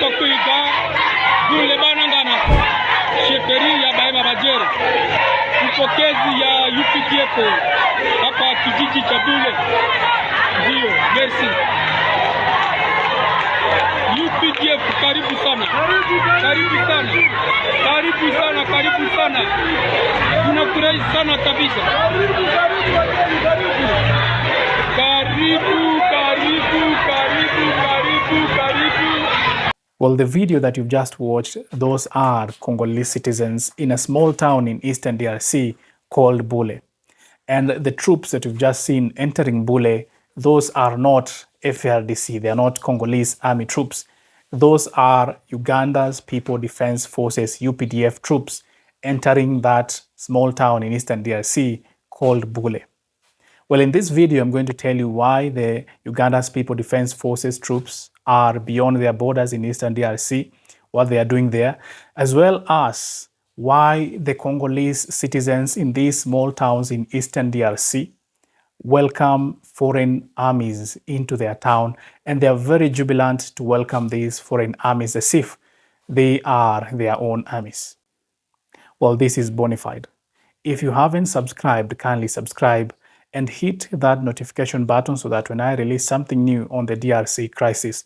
kuiga Bule banangana sheferi ya baima bajere mpokezi ya UPDF hapa kijiji cha Bule. Ndio, merci. UPDF karibu sana. Karibu sana. Karibu sana, karibu sana. Tunafurahi sana kabisa. Karibu, karibu, karibu. Karibu, karibu, karibu, karibu, karibu. Well, the video that you've just watched, those are Congolese citizens in a small town in eastern DRC called Bule. And the troops that you've just seen entering Bule, those are not FARDC, they are not Congolese army troops. Those are Uganda's People Defense Forces, UPDF troops, entering that small town in eastern DRC called Bule. Well, in this video, I'm going to tell you why the Uganda's People Defense Forces troops are beyond their borders in eastern DRC, what they are doing there, as well as why the Congolese citizens in these small towns in eastern DRC welcome foreign armies into their town, and they are very jubilant to welcome these foreign armies as if they are their own armies. Well, this is bona fide. If you haven't subscribed, kindly subscribe and hit that notification button so that when I release something new on the DRC crisis,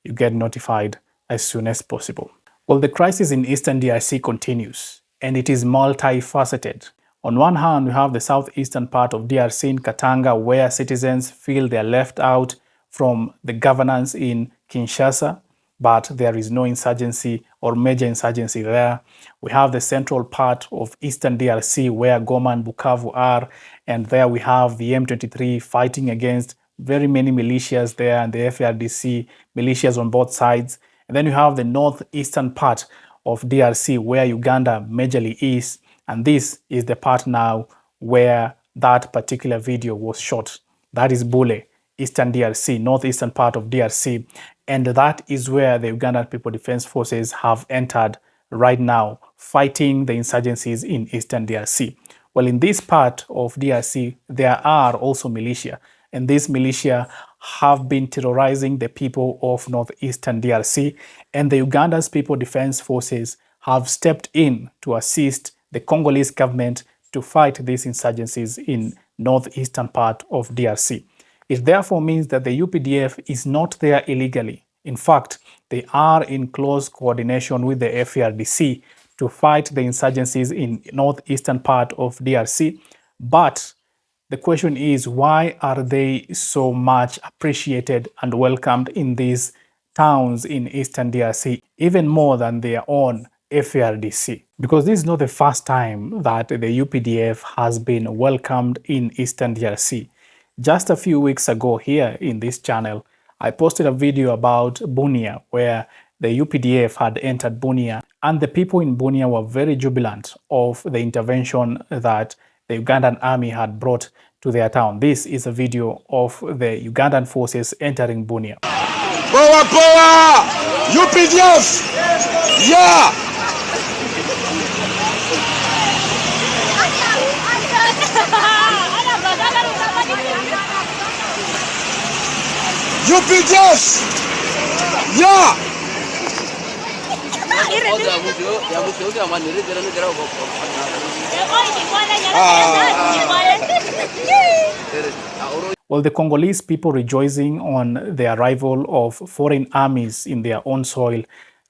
you get notified as soon as possible. Well, the crisis in eastern DRC continues, and it is multifaceted. On one hand, we have the southeastern part of DRC in Katanga, where citizens feel they are left out from the governance in Kinshasa, but there is no insurgency or major insurgency there. We have the central part of eastern DRC where Goma and Bukavu are, and there we have the M23 fighting against very many militias there and the FARDC militias on both sides. And then you have the northeastern part of DRC where Uganda majorly is, and this is the part now where that particular video was shot. That is Bule, eastern DRC, northeastern part of DRC. And that is where the Ugandan People Defense Forces have entered right now, fighting the insurgencies in eastern DRC. Well, in this part of DRC, there are also militia. And these militia have been terrorizing the people of northeastern DRC. And the Uganda's People Defense Forces have stepped in to assist the Congolese government to fight these insurgencies in northeastern part of DRC. It therefore means that the UPDF is not there illegally. In fact, they are in close coordination with the FARDC to fight the insurgencies in northeastern part of DRC. But the question is, why are they so much appreciated and welcomed in these towns in eastern DRC, even more than their own FARDC? Because this is not the first time that the UPDF has been welcomed in eastern DRC. Just a few weeks ago here in this channel, I posted a video about Bunia, where the UPDF had entered Bunia, and the people in Bunia were very jubilant of the intervention that the Ugandan army had brought to their town. This is a video of the Ugandan forces entering Bunia. Power, power! UPDF! Yeah! UPDF! Yeah! Well, the Congolese people rejoicing on the arrival of foreign armies in their own soil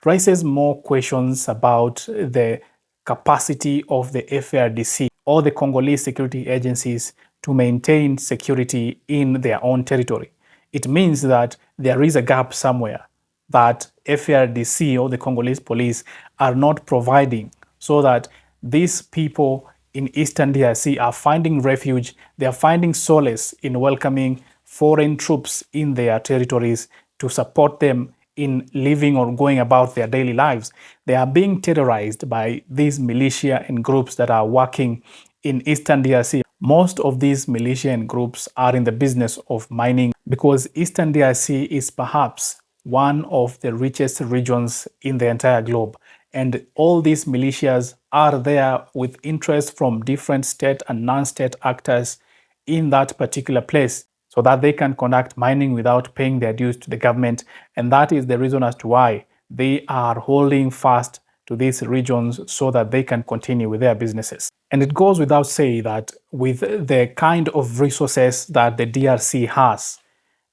raises more questions about the capacity of the FARDC or the Congolese security agencies to maintain security in their own territory. It means that there is a gap somewhere that FARDC or the Congolese police are not providing, so that these people in eastern DRC are finding refuge, they are finding solace in welcoming foreign troops in their territories to support them in living or going about their daily lives. They are being terrorized by these militia and groups that are working in eastern DRC. Most of these militia and groups are in the business of mining, because eastern DRC is perhaps one of the richest regions in the entire globe. And all these militias are there with interest from different state and non-state actors in that particular place, so that they can conduct mining without paying their dues to the government. And that is the reason as to why they are holding fast to these regions so that they can continue with their businesses. And it goes without saying that with the kind of resources that the DRC has,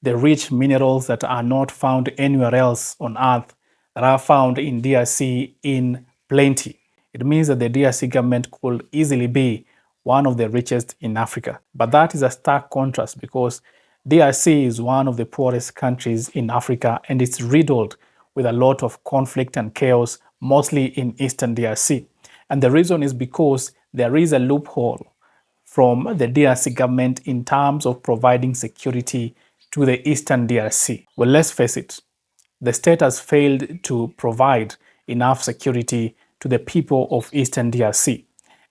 the rich minerals that are not found anywhere else on earth, that are found in DRC in plenty, it means that the DRC government could easily be one of the richest in Africa. But that is a stark contrast because DRC is one of the poorest countries in Africa and it's riddled with a lot of conflict and chaos, mostly in Eastern DRC. And the reason is because there is a loophole from the DRC government in terms of providing security to the Eastern DRC. Well, let's face it, the state has failed to provide enough security to the people of Eastern DRC.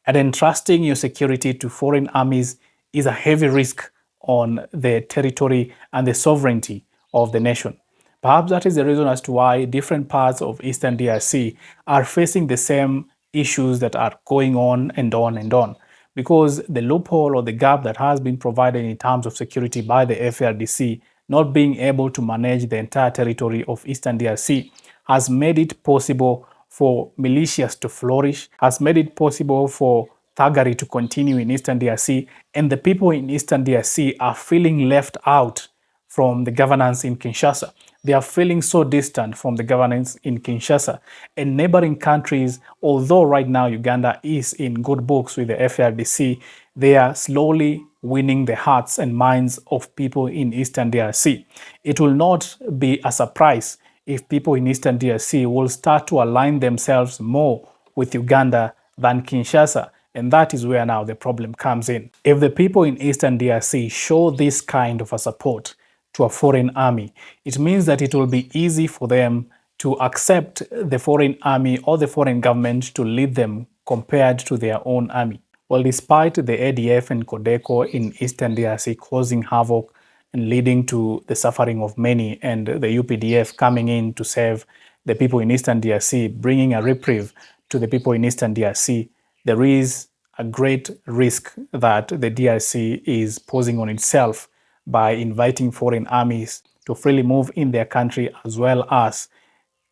And entrusting your security to foreign armies is a heavy risk on the territory and the sovereignty of the nation. Perhaps that is the reason as to why different parts of Eastern DRC are facing the same issues that are going on and on and on. Because the loophole or the gap that has been provided in terms of security by the FARDC not being able to manage the entire territory of Eastern DRC has made it possible for militias to flourish, has made it possible for thuggery to continue in Eastern DRC, and the people in Eastern DRC are feeling left out from the governance in Kinshasa. They are feeling so distant from the governance in Kinshasa. And neighboring countries, although right now Uganda is in good books with the FARDC, they are slowly winning the hearts and minds of people in Eastern DRC. It will not be a surprise if people in Eastern DRC will start to align themselves more with Uganda than Kinshasa. And that is where now the problem comes in. If the people in Eastern DRC show this kind of a support to a foreign army, it means that it will be easy for them to accept the foreign army or the foreign government to lead them compared to their own army. Well, despite the ADF and Codeco in Eastern DRC causing havoc and leading to the suffering of many, and the UPDF coming in to save the people in Eastern DRC, bringing a reprieve to the people in Eastern DRC, there is a great risk that the DRC is posing on itself by inviting foreign armies to freely move in their country, as well as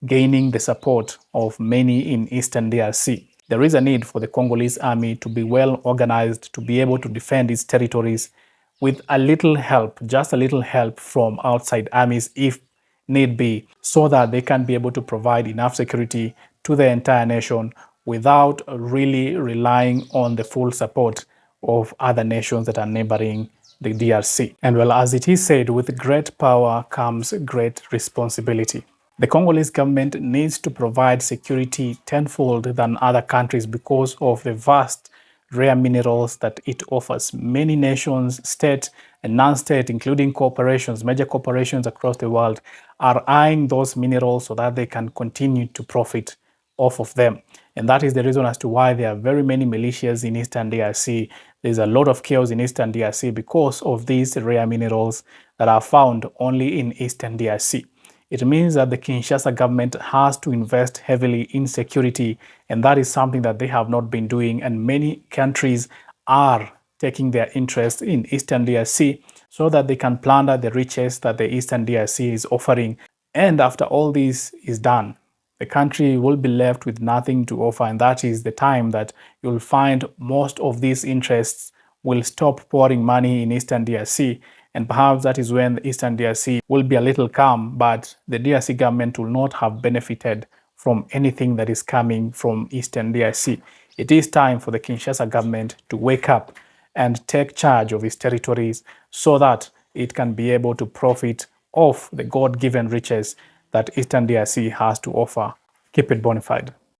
gaining the support of many in Eastern DRC. There is a need for the Congolese army to be well organized, to be able to defend its territories with a little help, just a little help from outside armies if need be, so that they can be able to provide enough security to the entire nation without really relying on the full support of other nations that are neighboring the DRC. And well, as it is said, with great power comes great responsibility. The Congolese government needs to provide security tenfold than other countries because of the vast rare minerals that it offers. Many nations, state and non-state, including corporations, major corporations across the world, are eyeing those minerals so that they can continue to profit off of them. And that is the reason as to why there are very many militias in Eastern DRC. There's a lot of chaos in Eastern DRC because of these rare minerals that are found only in Eastern DRC. It means that the Kinshasa government has to invest heavily in security, and that is something that they have not been doing. And many countries are taking their interest in Eastern DRC so that they can plunder the riches that the Eastern DRC is offering. And after all this is done, the country will be left with nothing to offer, and that is the time that you'll find most of these interests will stop pouring money in Eastern DRC, and perhaps that is when the Eastern DRC will be a little calm, but the DRC government will not have benefited from anything that is coming from Eastern DRC. It is time for the Kinshasa government to wake up and take charge of its territories so that it can be able to profit off the God-given riches that Eastern DRC has to offer. Keep it bona fide.